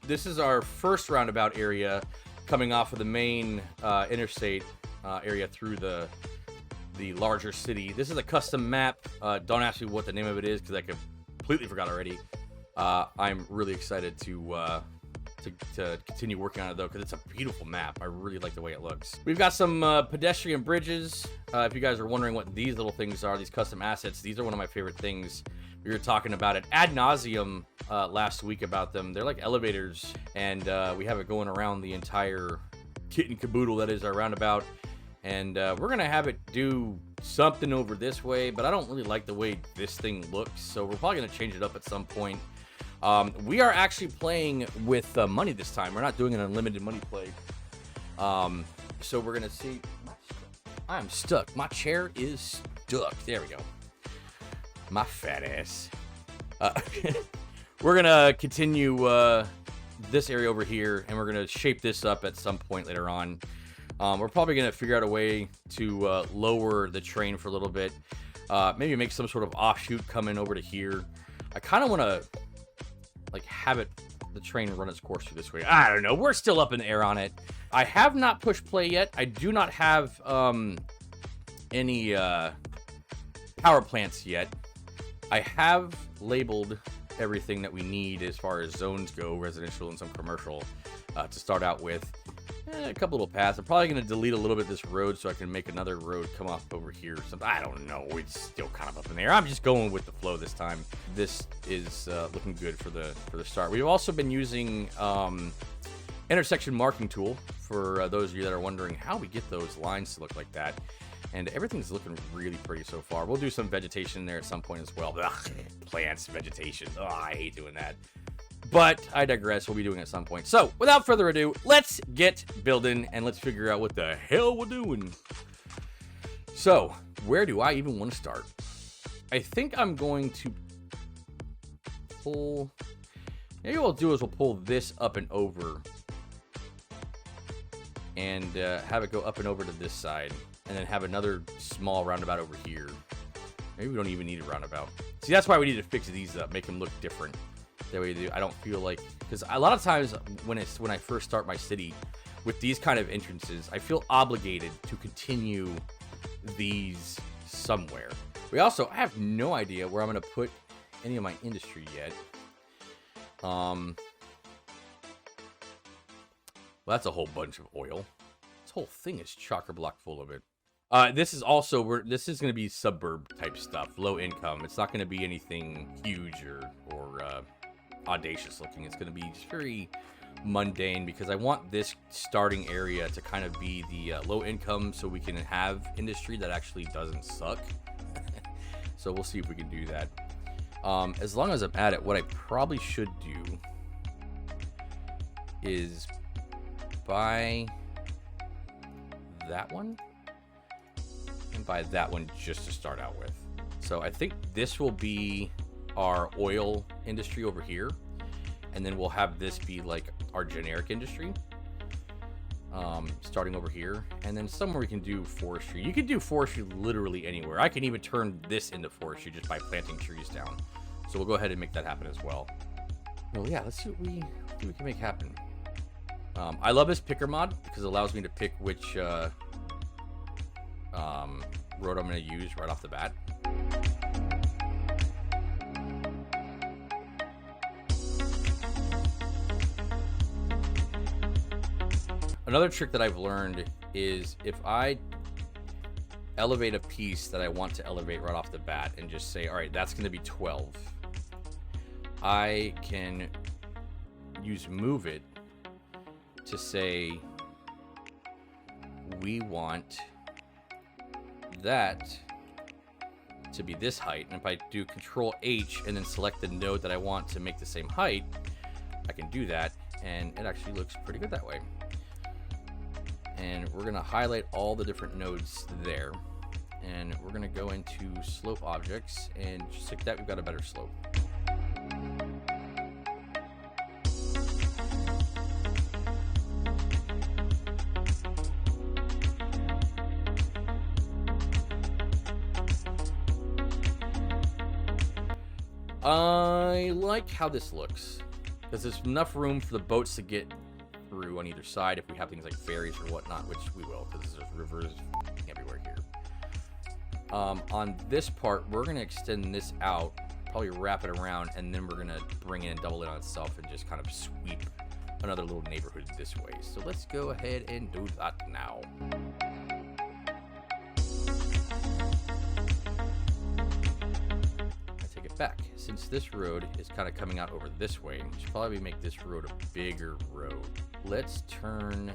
this is our first roundabout area coming off of the main interstate area through the larger city. This is a custom map. Don't ask me what the name of it is because I completely forgot already. I'm really excited to continue working on it though, because it's a beautiful map. I really like the way it looks. We've got some pedestrian bridges. If you guys are wondering what these little things are, these custom assets, these are one of my favorite things. We were talking about it ad nauseum last week about them. They're like elevators, and we have it going around the entire kit and caboodle that is our roundabout. And we're gonna have it do something over this way, but I don't really like the way this thing looks, so we're probably gonna change it up at some point. We are actually playing with money this time. We're not doing an unlimited money play. So we're gonna see. I'm stuck. My chair is stuck. There we go. My fat ass. We're gonna continue this area over here, and we're gonna shape this up at some point later on. We're probably gonna figure out a way to lower the train for a little bit. Maybe make some sort of offshoot coming over to here. I kind of want to like have the train run its course through this way. I don't know. We're still up in the air on it. I have not pushed play yet. I do not have any power plants yet. I have labeled everything that we need as far as zones go, residential and some commercial, to start out with. A couple little paths. I'm probably going to delete a little bit of this road so I can make another road come up over here. Something, I don't know. It's still kind of up in the air. I'm just going with the flow this time. This is looking good for the start. We've also been using intersection marking tool for those of you that are wondering how we get those lines to look like that. And everything's looking really pretty so far. We'll do some vegetation in there at some point as well. Ugh, plants, vegetation. Oh, I hate doing that. But I digress. We'll be doing it at some point. So, without further ado, let's get building and let's figure out what the hell we're doing. So, where do I even want to start? I think I'm going to pull... Maybe what we'll do is we'll pull this up and over. And have it go up and over to this side. And then have another small roundabout over here. Maybe we don't even need a roundabout. See, that's why we need to fix these up. Make them look different. That way I don't feel like, because a lot of times when I first start my city with these kind of entrances, I feel obligated to continue these somewhere. I have no idea where I'm going to put any of my industry yet. Well, that's a whole bunch of oil. This whole thing is chock-a-block full of it. This is going to be suburb type stuff, low income. It's not going to be anything huge or audacious looking. It's going to be just very mundane because I want this starting area to kind of be the low income so we can have industry that actually doesn't suck. So we'll see if we can do that. As long as I'm at it, what I probably should do is buy that one and buy that one just to start out with. So I think this will be our oil industry over here, and then we'll have this be like our generic industry, starting over here, and then somewhere we can do forestry. You can do forestry literally anywhere. I can even turn this into forestry just by planting trees down. So we'll go ahead and make that happen as well. Well, yeah, let's see what we can make happen. I love this picker mod because it allows me to pick which road I'm going to use right off the bat. Another trick that I've learned is if I elevate a piece that I want to elevate right off the bat and just say, all right, that's going to be 12, I can use move it to say we want that to be this height. And if I do Control H and then select the node that I want to make the same height, I can do that, and it actually looks pretty good that way. And we're going to highlight all the different nodes there, and we're going to go into slope objects, and just like that we've got a better slope. I like how this looks. there's enough room for the boats to get through on either side if we have things like ferries or whatnot, which we will, because there's rivers everywhere here. On this part, we're going to extend this out, probably wrap it around, and then we're going to bring it and double it on itself and just kind of sweep another little neighborhood this way. So let's go ahead and do that now. I take it back. Since this road is kind of coming out over this way, we should probably make this road a bigger road. Let's turn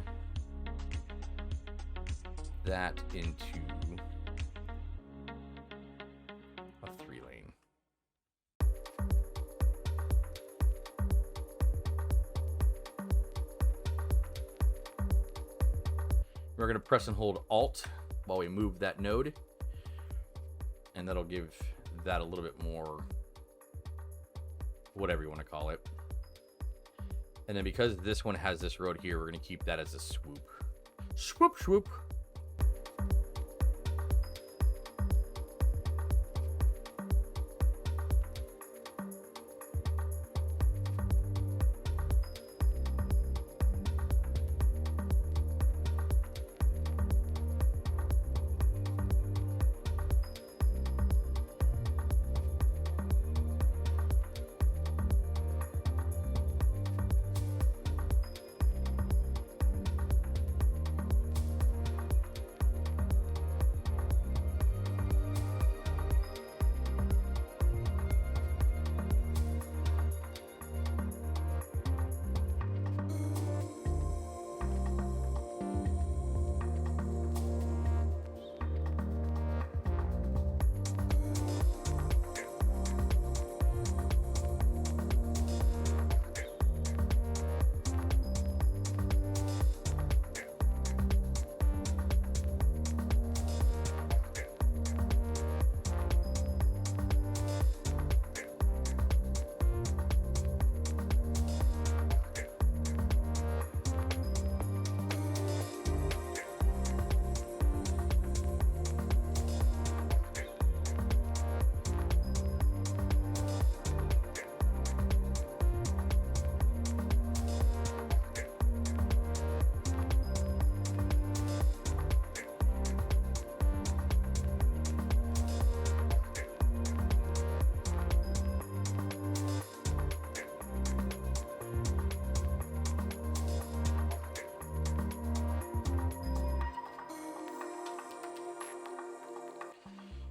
that into a 3-lane. We're going to press and hold Alt while we move that node, and that'll give that a little bit more, whatever you want to call it. And then because this one has this road here, we're going to keep that as a swoop. Swoop, swoop.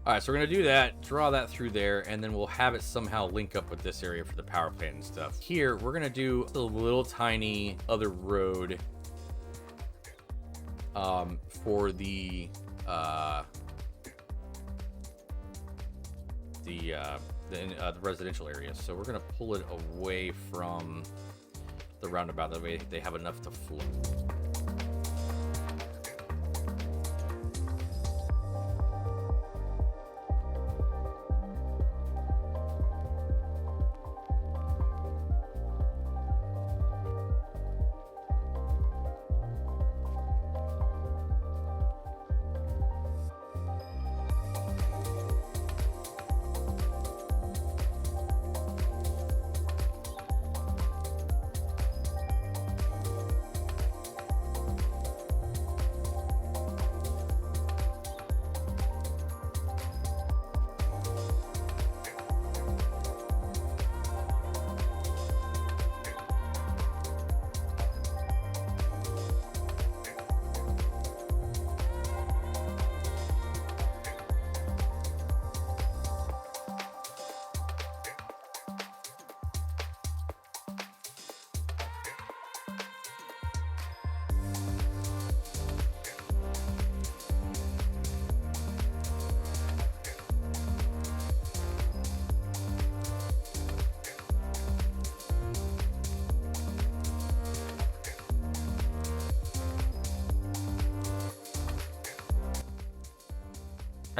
All right, so we're going to do that, draw that through there, and then we'll have it somehow link up with this area for the power plant and stuff. Here, we're going to do a little tiny other road for the residential area. So we're going to pull it away from the roundabout. That way they have enough to flow.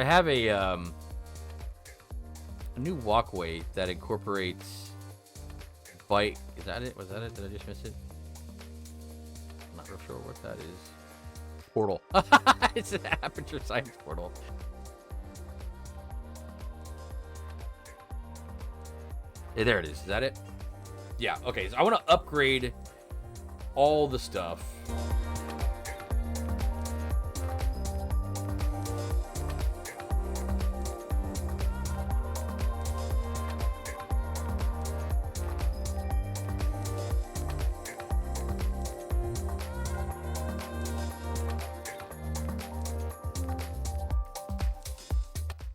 I have a new walkway that incorporates bike. Is that it? Was that it? Did I just miss it? I'm not real sure what that is. Portal. It's an aperture science portal. Hey, there it is. Is that it? Yeah, okay. So I want to upgrade all the stuff.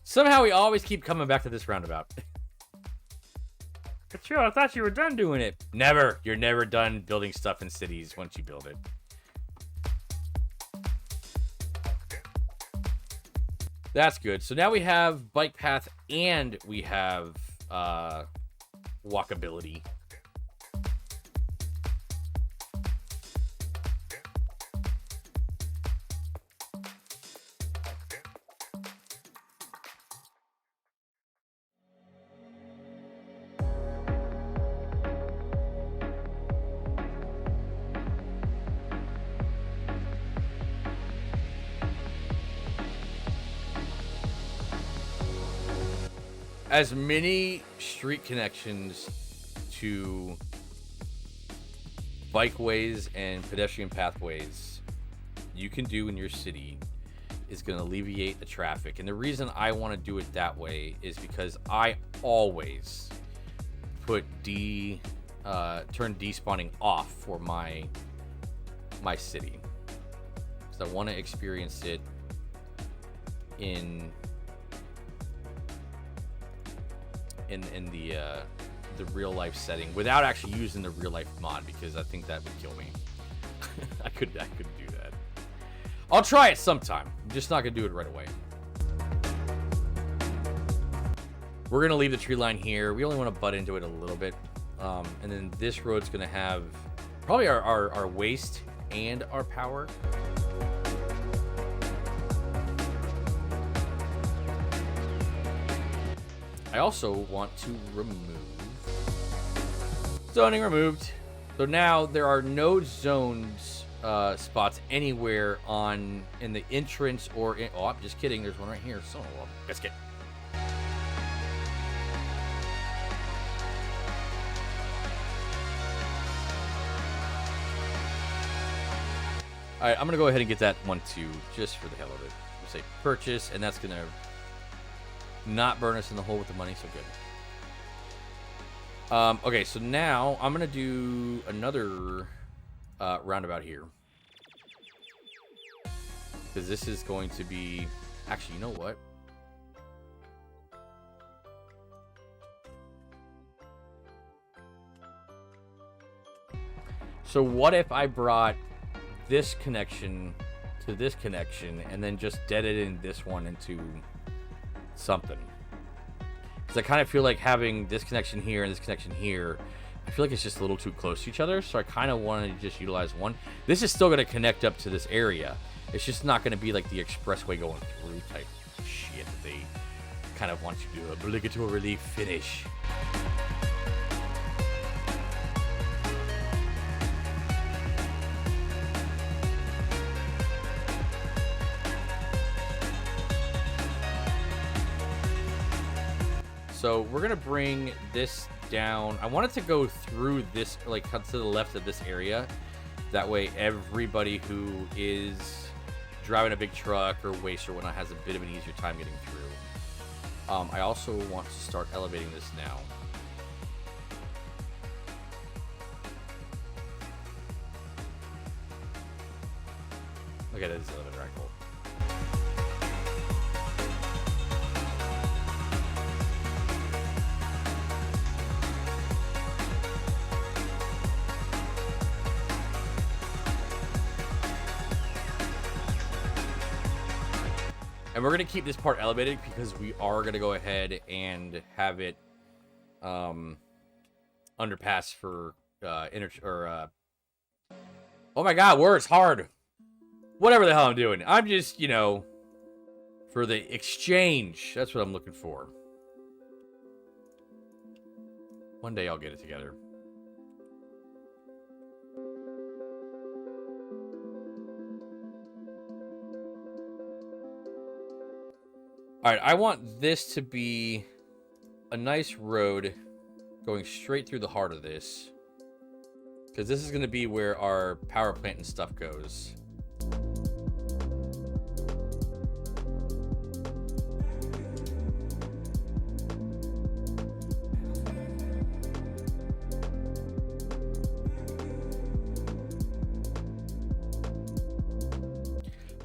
Somehow we always keep coming back to this roundabout. But true, I thought you were done doing it. Never. You're never done building stuff in cities once you build it. That's good. So now we have bike path and we have walkability. As many street connections to bikeways and pedestrian pathways you can do in your city is going to alleviate the traffic. And the reason I want to do it that way is because I always put turn despawning off for my city, because I want to experience it in the real life setting without actually using the real life mod, because I think that would kill me. I couldn't do that. I'll try it sometime. I'm just not gonna do it right away. We're gonna leave the tree line here. We only want to butt into it a little bit, and then this road's gonna have probably our waste and our power. I also want to remove zoning removed. So now there are no zones spots anywhere in the entrance or in, oh, I'm just kidding. There's one right here. So biscuit. All right, I'm gonna go ahead and get that one too, just for the hell of it. We'll say purchase, and that's gonna not burn us in the hole with the money, so good. Okay, so now I'm gonna do another roundabout here, because this is going to be, actually, you know what? So what if I brought this connection to this connection and then just deaded in this one into something? Because I kind of feel like having this connection here and this connection here, I feel like it's just a little too close to each other, so I kind of want to just utilize one. This is still going to connect up to this area. It's just not going to be like the expressway going through type shit that they kind of want you to obligatorily finish. So we're gonna bring this down. I want it to go through this, like cut to the left of this area. That way everybody who is driving a big truck or waste or whatnot has a bit of an easier time getting through. I also want to start elevating this now. Okay, that is elevated, right? Cool. And we're going to keep this part elevated because we are going to go ahead and have it underpass for oh my god, words hard. Whatever the hell I'm doing. I'm just, you know, for the exchange. That's what I'm looking for. One day I'll get it together. All right, I want this to be a nice road going straight through the heart of this. because this is going to be where our power plant and stuff goes.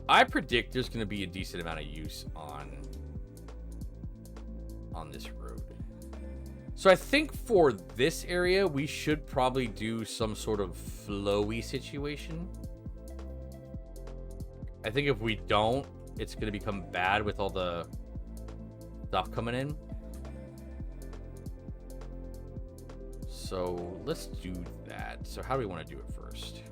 I predict there's going to be a decent amount of use on this road. So I think for this area, we should probably do some sort of flowy situation. I think if we don't, it's going to become bad with all the stuff coming in. So let's do that. So how do we want to do it first?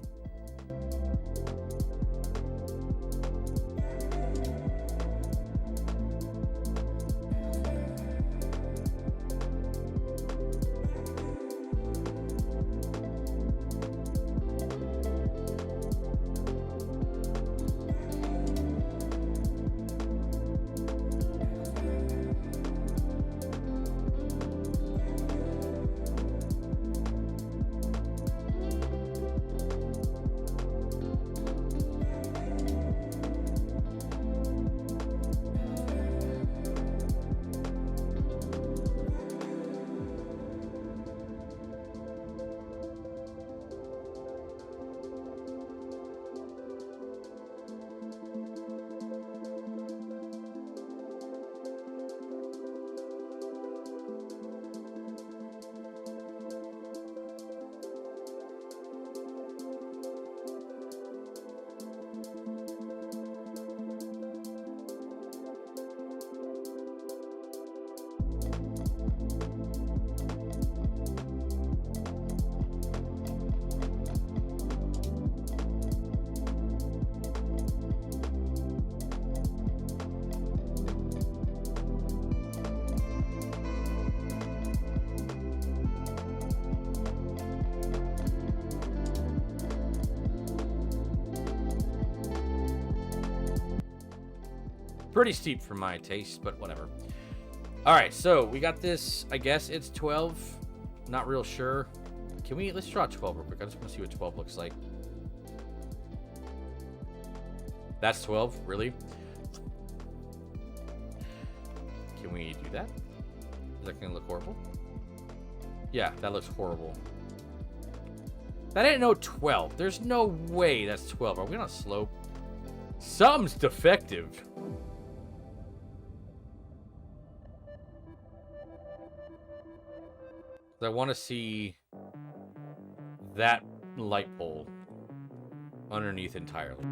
Pretty steep for my taste, but whatever. All right, so we got this. I guess it's 12. Not real sure. Let's draw 12 real quick. I just want to see what 12 looks like. That's 12, really? Can we do that? Is that gonna look horrible? Yeah, that looks horrible. That ain't no 12. There's no way that's 12. Are we on a slope? Something's defective. I want to see that light pole underneath entirely.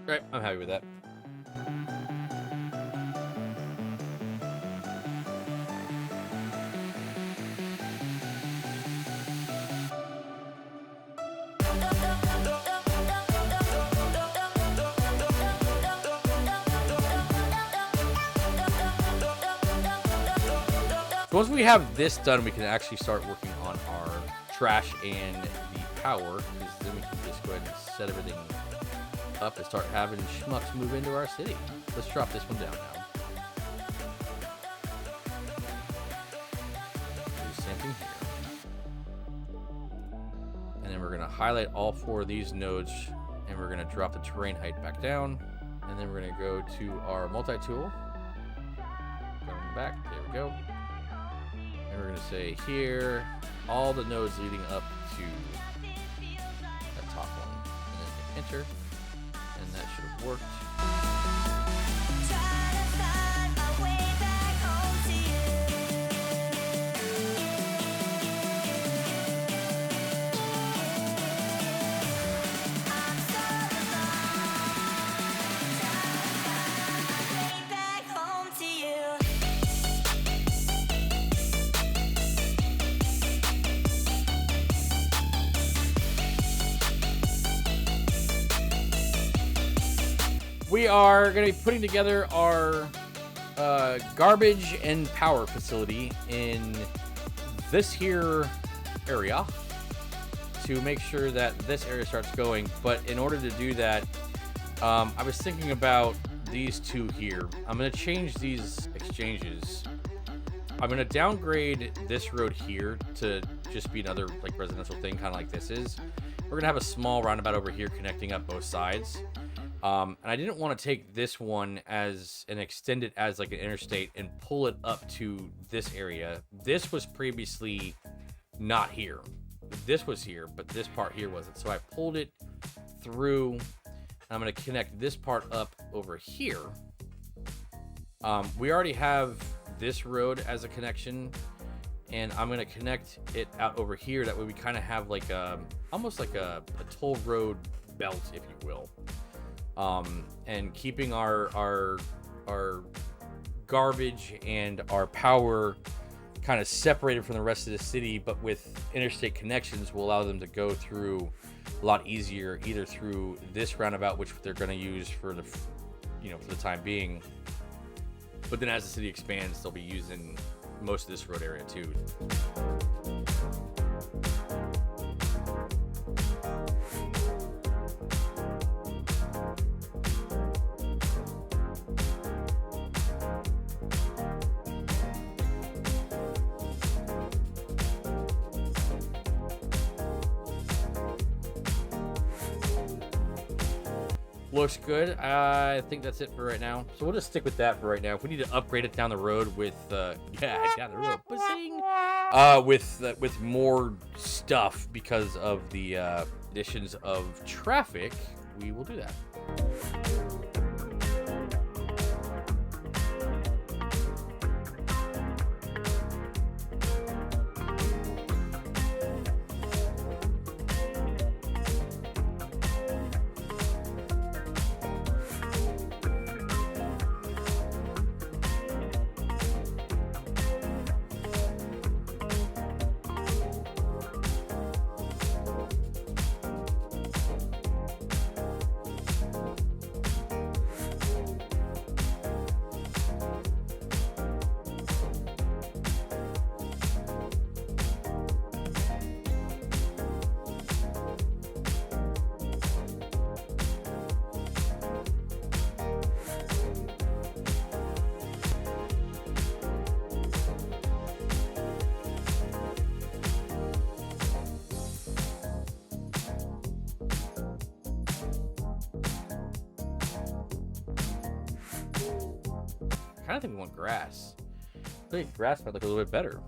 Right, I'm happy with that. So once we have this done, we can actually start working on our trash and the power, because then we can just go ahead and set everything up and start having schmucks move into our city. Let's drop this one down now. Do the same thing here. And then we're going to highlight all 4 of these nodes, and we're going to drop the terrain height back down. And then we're going to go to our multi-tool. Going back, there we go. And we're going to say here, all the nodes leading up to that top one. And then hit enter. And that should have worked. We are going to be putting together our garbage and power facility in this here area to make sure that this area starts going. But in order to do that, I was thinking about these 2 here. I'm going to change these exchanges. I'm going to downgrade this road here to just be another like residential thing, kind of like this is. We're going to have a small roundabout over here connecting up both sides. And I didn't want to take this one as and extend it as like an interstate and pull it up to this area. This was previously not here. This was here, but this part here wasn't. So I pulled it through, and I'm going to connect this part up over here. We already have this road as a connection, and I'm going to connect it out over here. That way we kind of have like almost like a toll road belt, if you will. And keeping our garbage and our power kind of separated from the rest of the city, but with interstate connections will allow them to go through a lot easier, either through this roundabout, which they're going to use for the, for the time being. But then as the city expands, they'll be using most of this road area too. Looks good. I think that's it for right now. So we'll just stick with that for right now. If we need to upgrade it down the road with down the road, with more stuff because of the additions of traffic, we will do that. I kind of think we want grass. I think grass might look a little bit better.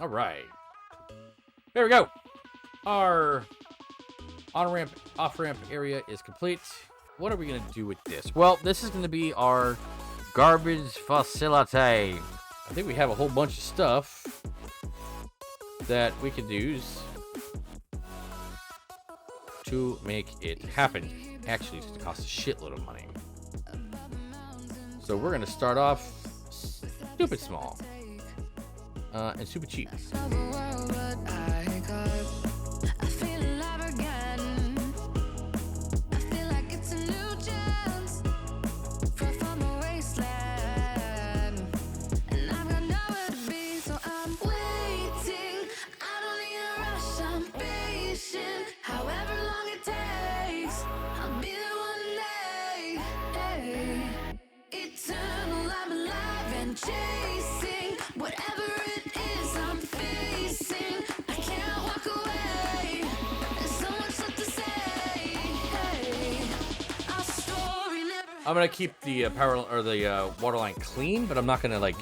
All right. There we go. Our on-ramp, off-ramp area is complete. What are we going to do with this? Well, this is going to be our garbage facility. I think we have a whole bunch of stuff that we could use to make it happen. Actually, it's going to cost a shitload of money. So we're going to start off stupid small and super cheap. I'm gonna keep the power or the water line clean, but I'm not gonna like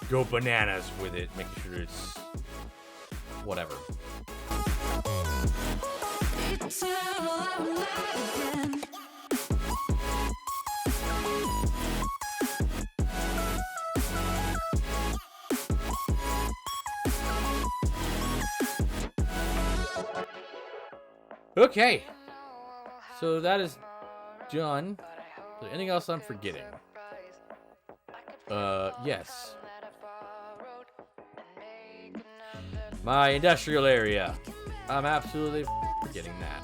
go bananas with it, making sure it's whatever. Okay, so that is done. Is there anything else I'm forgetting? Yes. My industrial area. I'm absolutely forgetting that.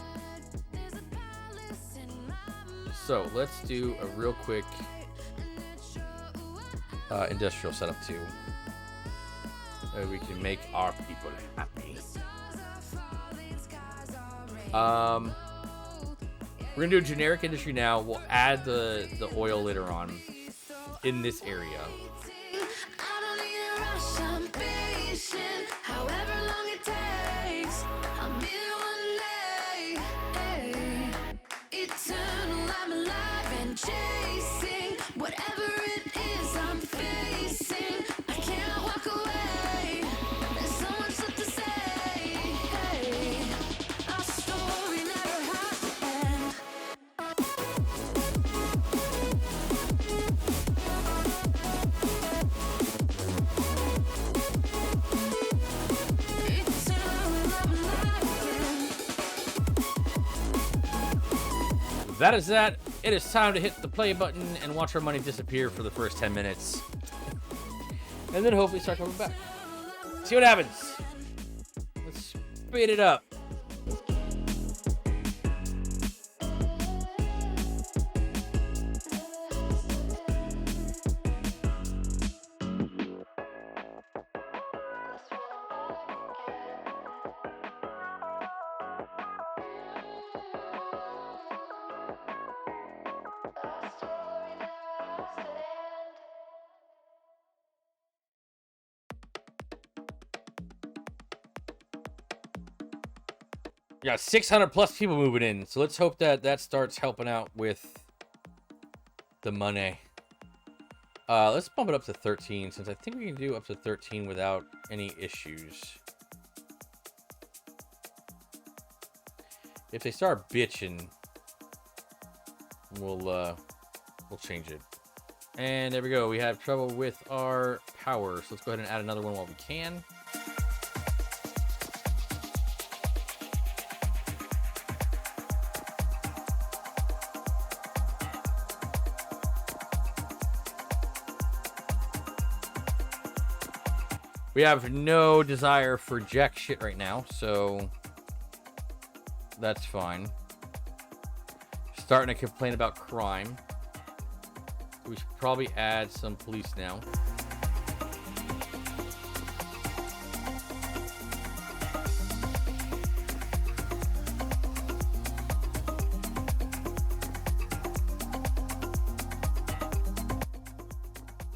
So let's do a real quick industrial setup too. So we can make our people happy. We're gonna do a generic industry now. We'll add the oil later on in this area. That is that. It is time to hit the play button and watch our money disappear for the first 10 minutes. And then hopefully start coming back. See what happens. Let's speed it up. We got 600 plus people moving in, so let's hope that that starts helping out with the money. Let's bump it up to 13, since I think we can do up to 13 without any issues. If they start bitching, we'll change it. And there we go. We have trouble with our power, so let's go ahead and add another one while we can. We have no desire for jack shit right now, so that's fine. Starting to complain about crime. We should probably add some police now.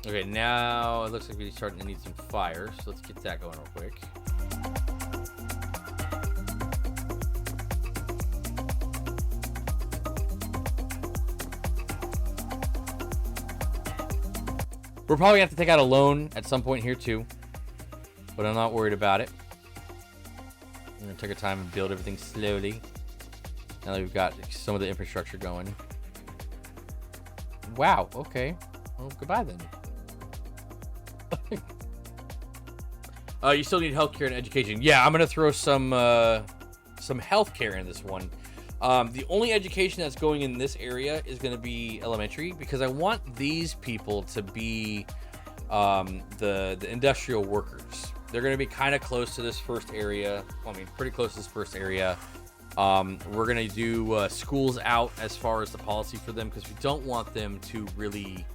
Okay, now it looks like we're starting to need some fire, so let's get that going real quick. We're probably gonna have to take out a loan at some point here too. but I'm not worried about it. I'm gonna take our time and build everything slowly. Now that we've got some of the infrastructure going. Wow. Okay. Well, goodbye then. You still need healthcare and education. Yeah, I'm gonna throw some healthcare in this one. The only education that's going in this area is gonna be elementary, because I want these people to be the industrial workers. They're gonna be kind of close to this first area. Well, I mean, pretty close to this first area. We're gonna do schools out as far as the policy for them, because we don't want them to really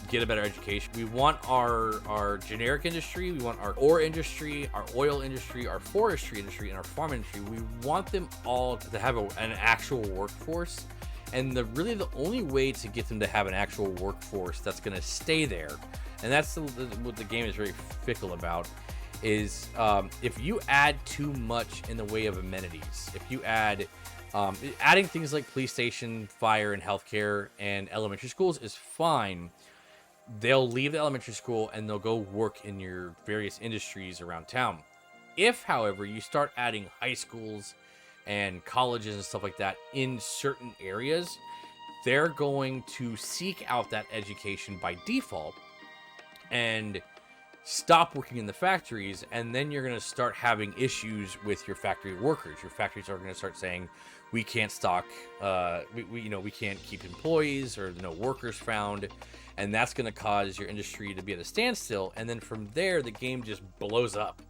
get a better education. We want our generic industry, we want our ore industry, our oil industry, our forestry industry, and our farm industry. We want them all to have an actual workforce. And really the only way to get them to have an actual workforce that's going to stay there, and that's what the game is very fickle about, is if you add too much in the way of amenities, if you add adding things like police station, fire, and healthcare and elementary schools is fine. They'll leave the elementary school and they'll go work in your various industries around town. If, however, you start adding high schools and colleges and stuff like that in certain areas, they're going to seek out that education by default and stop working in the factories, and then you're going to start having issues with your factory workers. Your factories are going to start saying, we can't stock, we can't keep employees, or no workers found, and that's going to cause your industry to be at a standstill. And then from there, the game just blows up,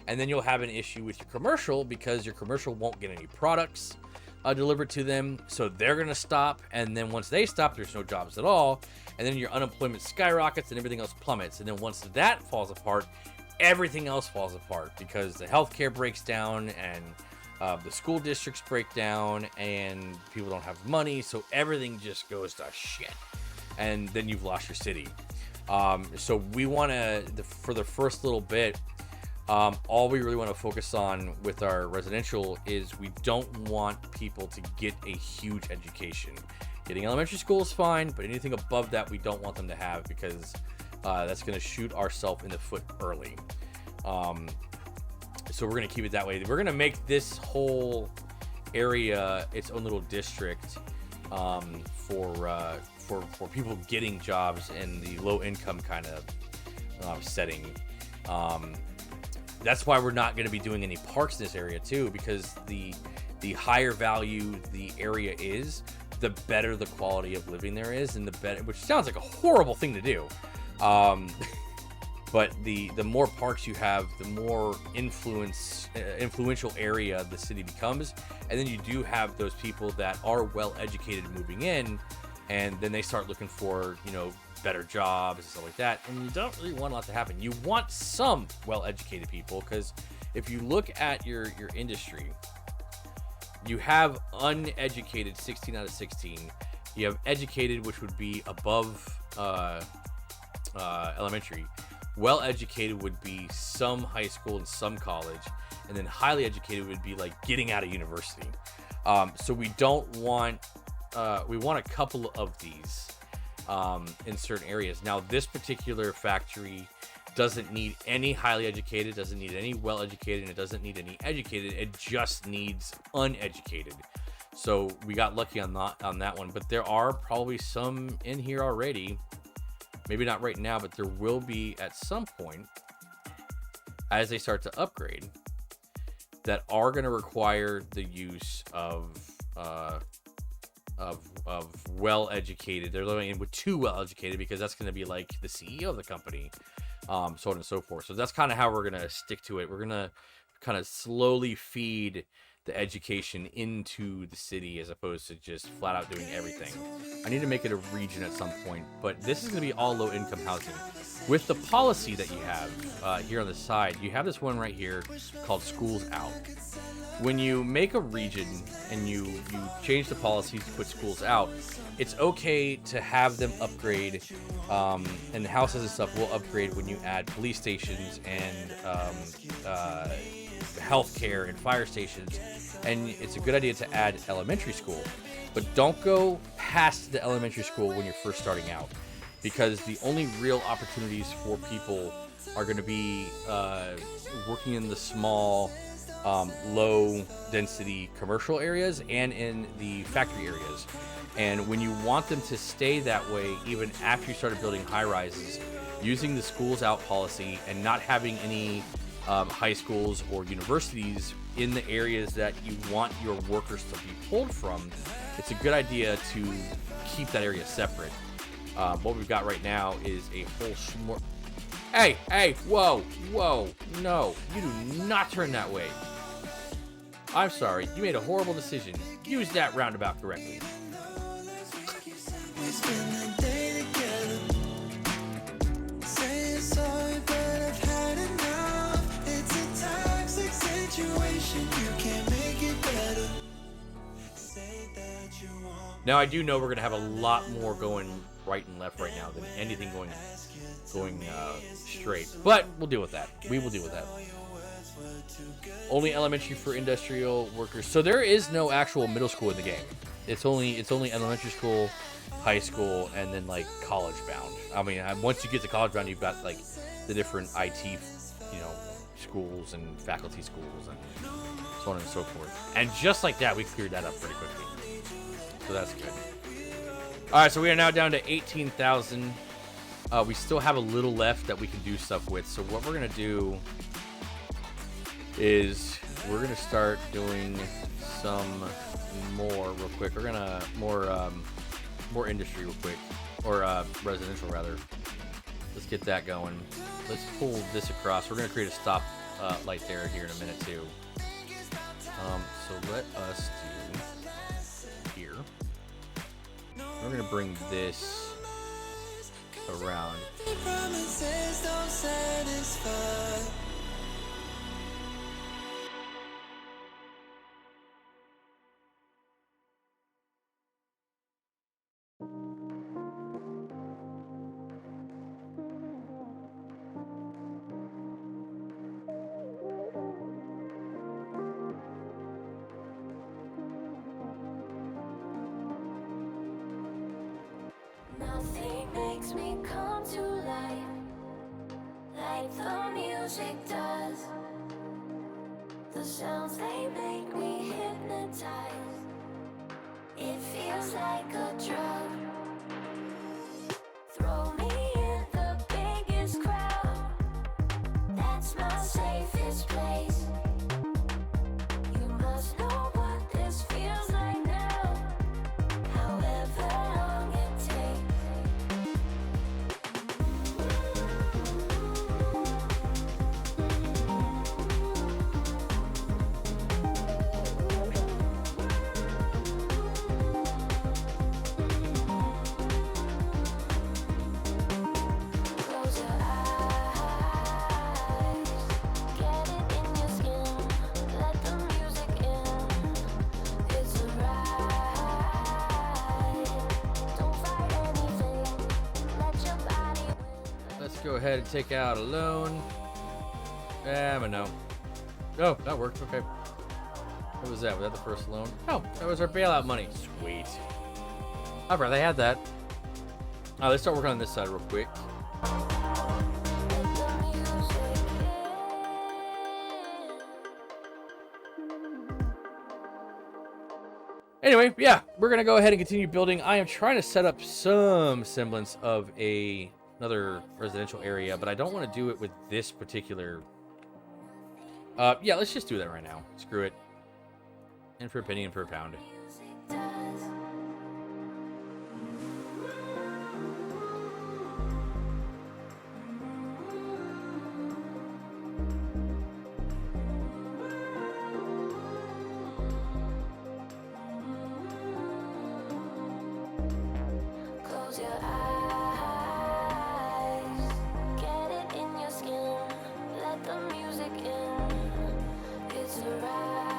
and then you'll have an issue with your commercial, because your commercial won't get any products delivered to them, so they're going to stop. And then once they stop, there's no jobs at all, and then your unemployment skyrockets and everything else plummets. And then once that falls apart, everything else falls apart, because the healthcare breaks down, and the school districts break down, and people don't have money, so everything just goes to shit, and then you've lost your city. So we want to, for the first little bit, all we really want to focus on with our residential is we don't want people to get a huge education. Getting elementary school is fine, but anything above that we don't want them to have, because that's going to shoot ourselves in the foot early. So we're going to keep it that way. We're going to make this whole area its own little district for people getting jobs in the low income kind of setting. That's why we're not going to be doing any parks in this area too, because the higher value the area is, the better the quality of living there is, and the better, which sounds like a horrible thing to do. But the more parks you have, the more influential area the city becomes. And then you do have those people that are well educated moving in, and then they start looking for, better jobs and stuff like that. And you don't really want a lot to happen. You want some well educated people, because if you look at your industry, you have uneducated 16 out of 16. You have educated, which would be above elementary. Well educated would be some high school and some college, and then highly educated would be like getting out of university. So we don't want, we want a couple of these in certain areas. Now, this particular factory doesn't need any highly educated, doesn't need any well educated, and it doesn't need any educated. It just needs uneducated. So we got lucky on that one, but there are probably some in here already. Maybe not right now, but there will be at some point as they start to upgrade, that are going to require the use of well-educated. They're going in with too well-educated, because that's going to be like the CEO of the company, so on and so forth. So that's kind of how we're going to stick to it. We're going to kind of slowly feed the education into the city, as opposed to just flat out doing everything. I need to make it a region at some point, but this is going to be all low-income housing. With the policy that you have here on the side, you have this one right here called Schools Out. When you make a region and you change the policies to put schools out, it's okay to have them upgrade, and houses and stuff will upgrade when you add police stations and healthcare and fire stations. And it's a good idea to add elementary school, but don't go past the elementary school when you're first starting out. because the only real opportunities for people are going to be working in the small, low density commercial areas and in the factory areas. And when you want them to stay that way, even after you started building high rises, using the schools out policy and not having any high schools or universities in the areas that you want your workers to be pulled from, it's a good idea to keep that area separate. What we've got right now is a whole Hey, whoa, no, you do not turn that way. I'm sorry, you made a horrible decision. Use that roundabout correctly. Now I do know we're gonna have a lot more going right and left right now than anything going straight, but we'll deal with that. We will deal with that. Only elementary for industrial workers. So there is no actual middle school in the game. It's only elementary school, high school, and then like college bound. I mean, once you get to college bound, you've got like the different IT, schools and faculty schools and so on and so forth. And just like that, we cleared that up pretty quickly. So that's good. All right, so we are now down to 18,000. We still have a little left that we can do stuff with. So what we're gonna do is we're gonna start doing some more real quick. We're gonna more industry real quick, or residential rather. Let's get that going. Let's pull this across. We're gonna create a stop light there here in a minute too. So let us do here. We're gonna bring this around. Nothing makes me come to life like the music does. The sounds they make me hypnotized. It feels like a drug. Throw me in the biggest crowd. That's my safest place. You must know what this feels like now. However long it takes. Close your eyes, get it in your skin, let the music in. It's a ride. Don't fight anything, let your body win. Let's go ahead and take out a loan. But no. Oh, that worked. Okay. What was that? Was that the first loan? Oh, that was our bailout money. Sweet. I'd rather had that. Let's start working on this side real quick. Let the music in. Anyway, yeah, we're gonna go ahead and continue building. I am trying to set up some semblance of another residential area, but I don't want to do it with this particular. Yeah, let's just do that right now. Screw it. And for a penny and for a pound. Does. Close your eyes, get it in your skin, let the music in. It's a ride.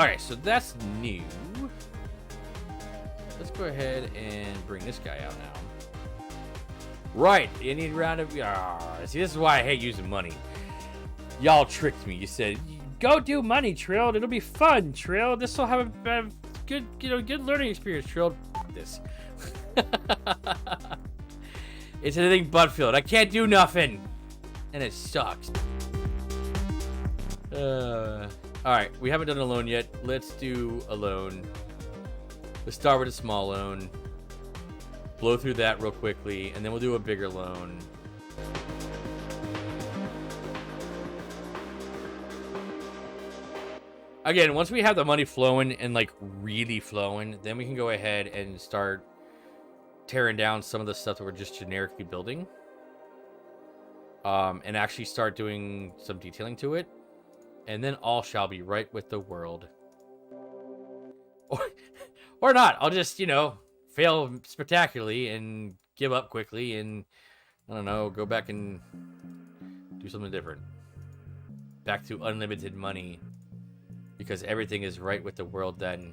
right, so that's new. Let's go ahead and bring this guy out now. Right, you need round of... see, this is why I hate using money. Y'all tricked me. You said, go do money, Trill. It'll be fun, Trill. This will have a good, good learning experience, Trill. This. It's anything but filled. I can't do nothing. And it sucks. Alright, we haven't done a loan yet. Let's do a loan. Let's start with a small loan. Blow through that real quickly, and then we'll do a bigger loan. Again, once we have the money flowing and like really flowing, then we can go ahead and start tearing down some of the stuff that we're just generically building. And actually start doing some detailing to it. And then all shall be right with the world. Or not. I'll just, fail spectacularly and give up quickly and, I don't know, go back and do something different. Back to unlimited money. Because everything is right with the world then.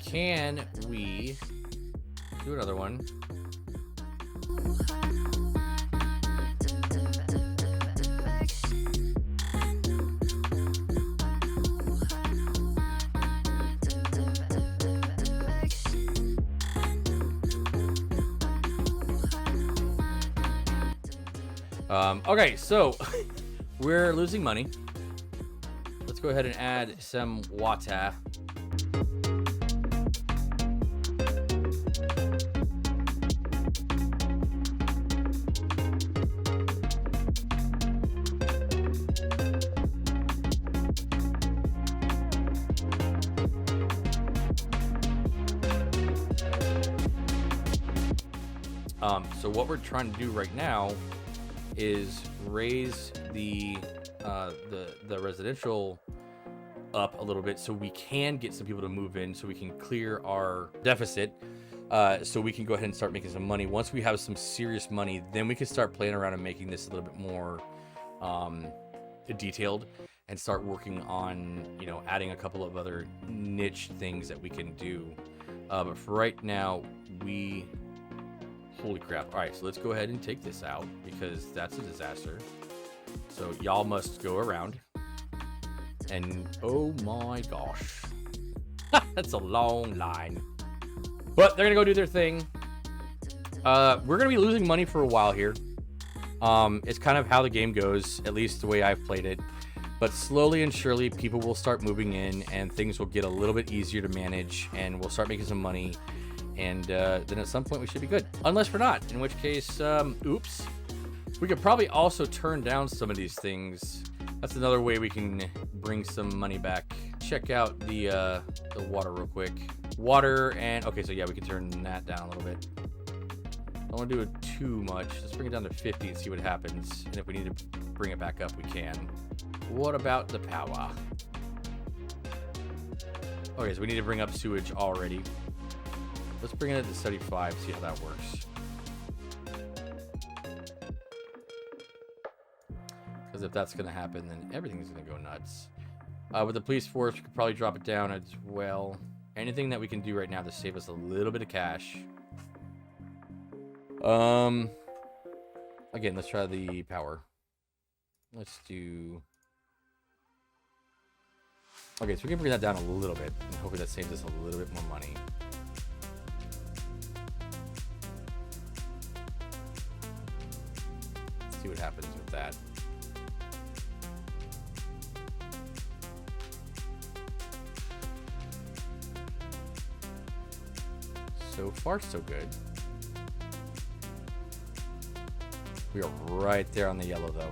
Can we do another one? Okay, so we're losing money. Let's go ahead and add some water. So what we're trying to do right now is raise the residential up a little bit so we can get some people to move in, so we can clear our deficit, so we can go ahead and start making some money. Once we have some serious money, then we can start playing around and making this a little bit more detailed and start working on, adding a couple of other niche things that we can do. But for right now, holy crap. All right, so let's go ahead and take this out because that's a disaster. So y'all must go around. And oh my gosh. That's a long line. But they're going to go do their thing. We're going to be losing money for a while here. It's kind of how the game goes, at least the way I've played it. But slowly and surely, people will start moving in and things will get a little bit easier to manage and we'll start making some money. And then at some point we should be good. Unless we're not, in which case, oops. We could probably also turn down some of these things. That's another way we can bring some money back. Check out the water real quick. Water and, okay, so yeah, we can turn that down a little bit. Don't want to do it too much. Let's bring it down to 50 and see what happens. And if we need to bring it back up, we can. What about the power? Okay, so we need to bring up sewage already. Let's bring it to 75, see how that works. Because if that's going to happen, then everything's going to go nuts. With the police force, we could probably drop it down as well. Anything that we can do right now to save us a little bit of cash. Again, let's try the power. Let's do... Okay, so we can bring that down a little bit. And hopefully that saves us a little bit more money. Let's see what happens with that. So far, so good. We are right there on the yellow, though.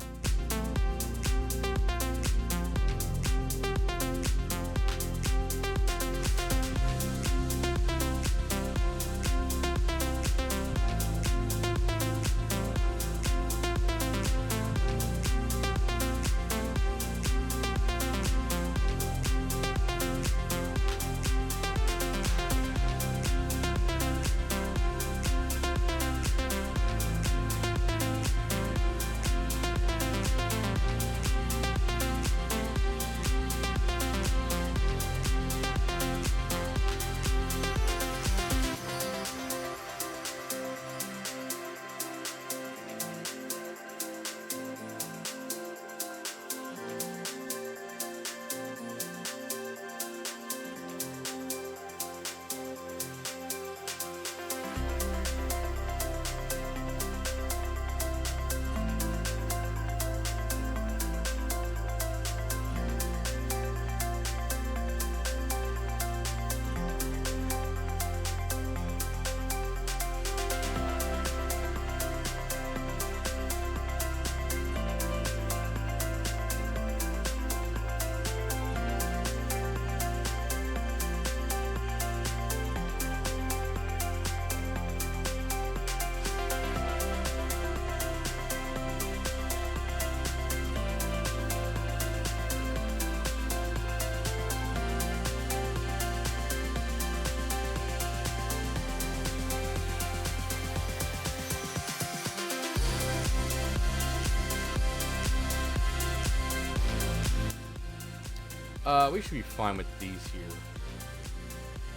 We should be fine with these here.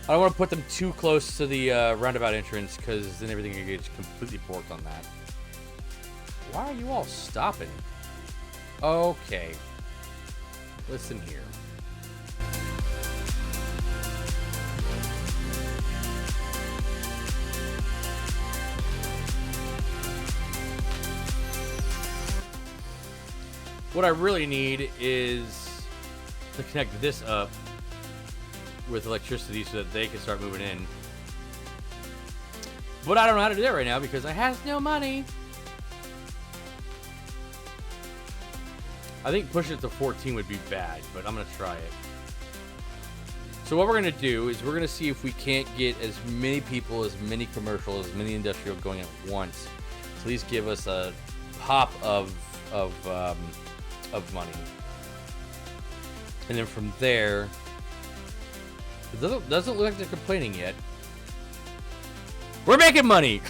I don't want to put them too close to the roundabout entrance because then everything gets completely borked on that. Why are you all stopping? Okay. Listen here. What I really need is to connect this up with electricity so that they can start moving in. But I don't know how to do that right now because I have no money. I think pushing it to 14 would be bad, but I'm going to try it. So what we're going to do is we're going to see if we can't get as many people, as many commercial, as many industrial going at once. To at least give us a pop of money. And then from there, it doesn't look like they're complaining yet. We're making money!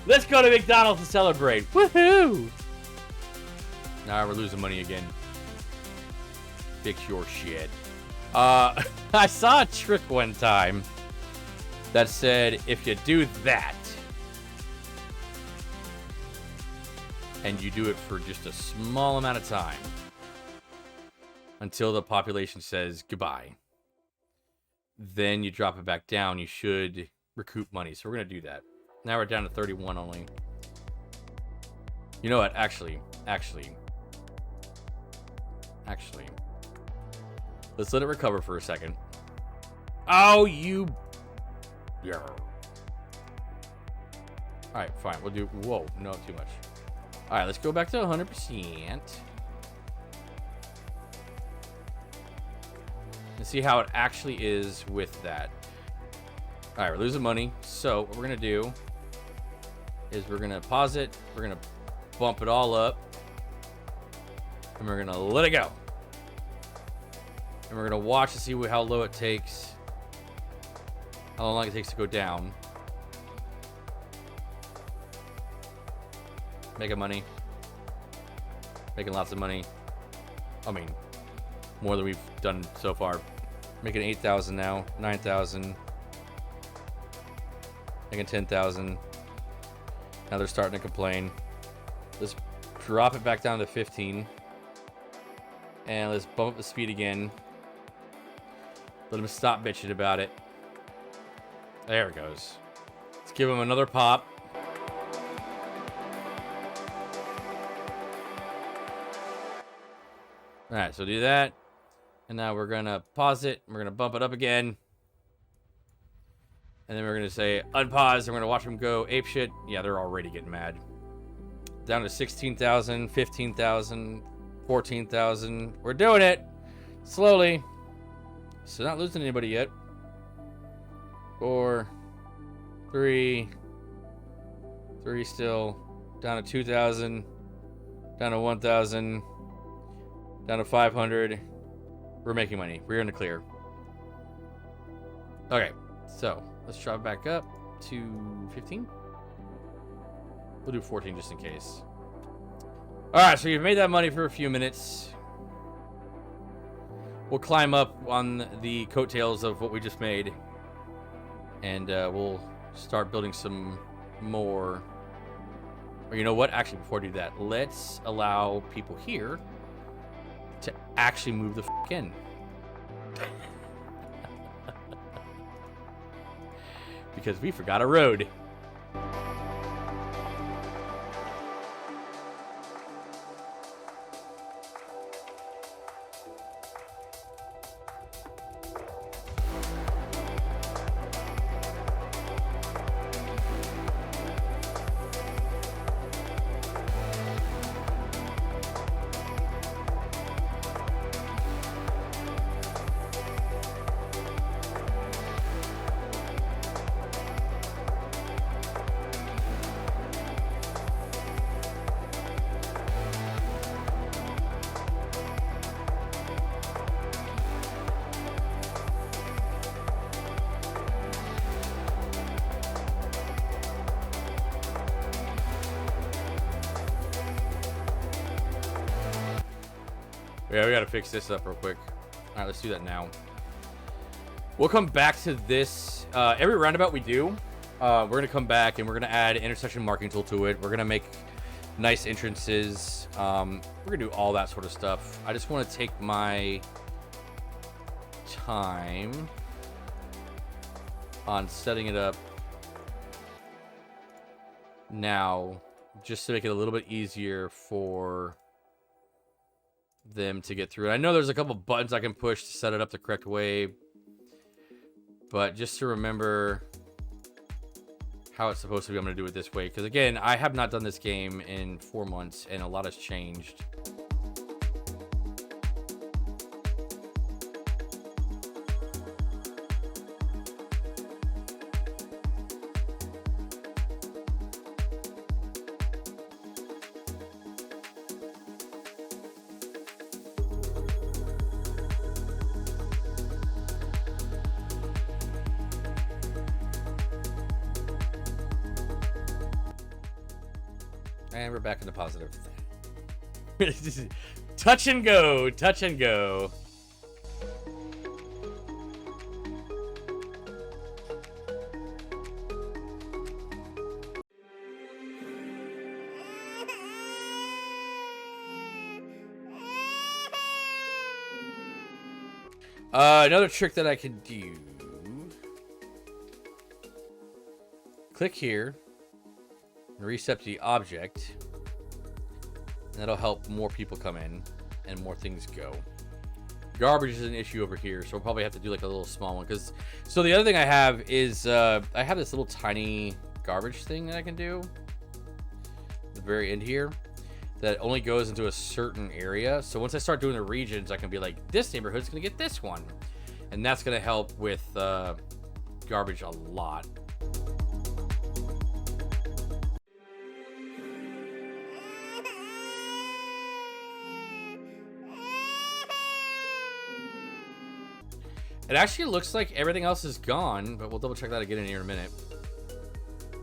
Let's go to McDonald's to celebrate. Woohoo! Nah, we're losing money again. Fix your shit. I saw a trick one time that said if you do that and you do it for just a small amount of time until the population says goodbye, then you drop it back down, you should recoup money. So we're going to do that. Now we're down to 31 only. You know what? Actually. Let's let it recover for a second. Oh, you... Yeah. Alright, fine. We'll do... Whoa, no, too much. Alright, let's go back to 100%. And see how it actually is with that. Alright, we're losing money. So, what we're going to do is we're going to pause it. We're going to bump it all up. And we're going to let it go. And we're going to watch to see how low it takes. How long it takes to go down. Making money. Making lots of money. I mean, more than we've done so far. Making 8,000 now. 9,000. Making 10,000. Now they're starting to complain. Let's drop it back down to 15. And let's bump up the speed again. Let them stop bitching about it. There it goes. Let's give them another pop. Alright, so do that. And now we're going to pause it. We're going to bump it up again. And then we're going to say unpause. And we're going to watch them go apeshit. Yeah, they're already getting mad. Down to 16,000, 15,000, 14,000. We're doing it. Slowly. So not losing anybody yet. 4, 3 still. Down to 2,000. Down to 1,000. Down to 500. We're making money. We're in the clear. Okay, so let's drop back up to 15. We'll do 14 just in case. Alright, so you've made that money for a few minutes. We'll climb up on the coattails of what we just made. And we'll start building some more. Or you know what? Actually, before I do that, let's allow people here to actually move the f*** in. Because we forgot a road. Yeah, we gotta fix this up real quick. All right, let's do that now. We'll come back to this. Every roundabout we do, we're gonna come back and we're gonna add intersection marking tool to it. We're gonna make nice entrances. We're gonna do all that sort of stuff. I just want to take my time on setting it up now, just to make it a little bit easier for them to get through. I know there's a couple buttons I can push to set it up the correct way, but just to remember how it's supposed to be, I'm going to do it this way. Because again, I have not done this game in 4 months and a lot has changed. And we're back in the positive. Touch and go, touch and go. Another trick that I can do. Click here. Reset the object. And that'll help more people come in and more things go. Garbage is an issue over here, so we'll probably have to do like a little small one. So the other thing I have is I have this little tiny garbage thing that I can do at the very end here that only goes into a certain area. So once I start doing the regions, I can be like, this neighborhood's gonna get this one, and that's gonna help with garbage a lot. It actually looks like everything else is gone, but we'll double check that again in here in a minute.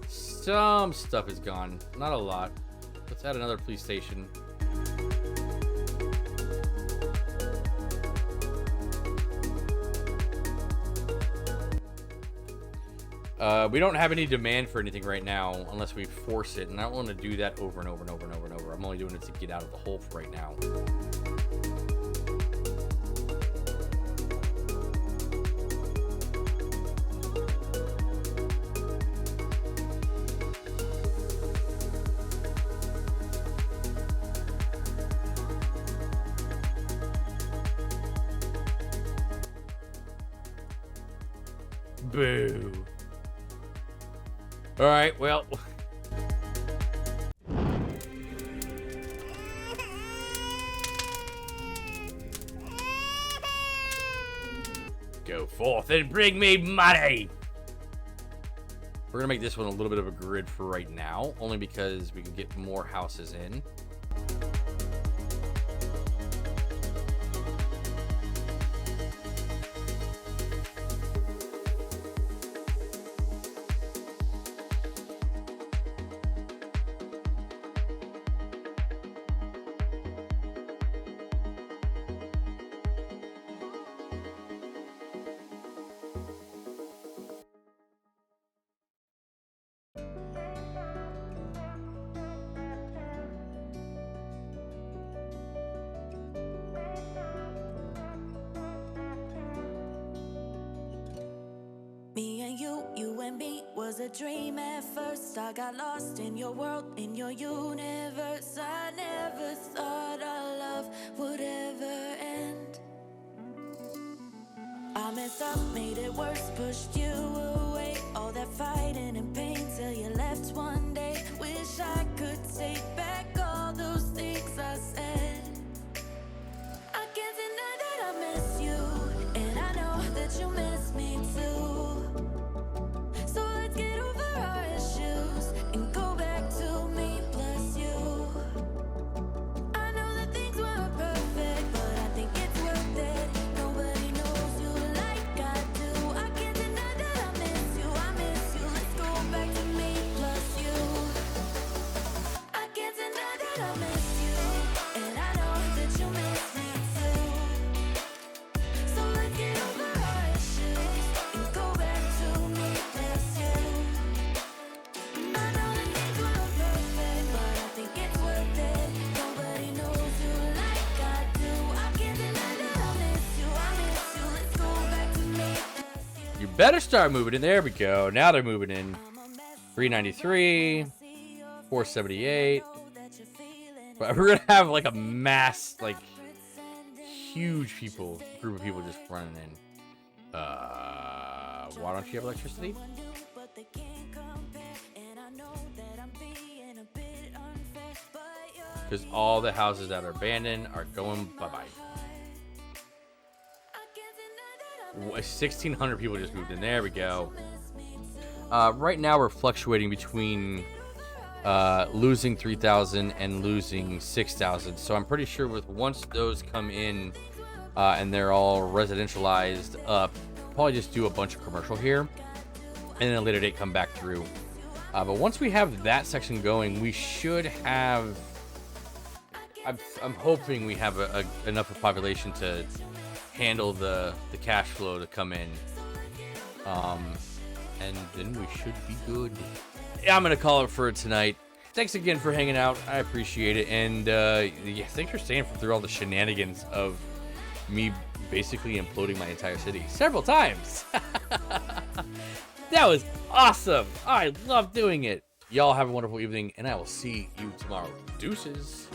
Some stuff is gone, not a lot. Let's add another police station. We don't have any demand for anything right now unless we force it, and I don't want to do that over and over and over and over and over. I'm only doing it to get out of the hole for right now. Boo. All right, well. Go forth and bring me money. We're gonna make this one a little bit of a grid for right now, only because we can get more houses in. Me and you and me was a dream at first. I got lost in your world, in your universe. I never thought our love would ever end. I messed up, made it worse, pushed you away. All that fighting and pain till you left one day. Wish I could take back all those things I said. I can't deny that I miss you, and I know that you miss me too. So let's get over our issues and go back to me plus you. I know that things weren't perfect, but I think it's worth it. Nobody knows you like I do. I can't deny that I miss better start moving in. There we go. Now they're moving in. 393, 478. But we're gonna have like a mass, like huge group of people just running in. Why don't you have electricity? Because all the houses that are abandoned are going bye-bye. 1,600 people just moved in. There we go. Right now we're fluctuating between losing 3,000 and losing 6,000. So I'm pretty sure once those come in and they're all residentialized up, probably just do a bunch of commercial here and then at a later date come back through. But once we have that section going, we should have. I'm hoping we have enough of a population to handle the cash flow to come in. And then we should be good. I'm going to call it for tonight. Thanks again for hanging out. I appreciate it. And yeah, thanks for staying through all the shenanigans of me basically imploding my entire city several times. That was awesome. I love doing it. Y'all have a wonderful evening, and I will see you tomorrow. Deuces.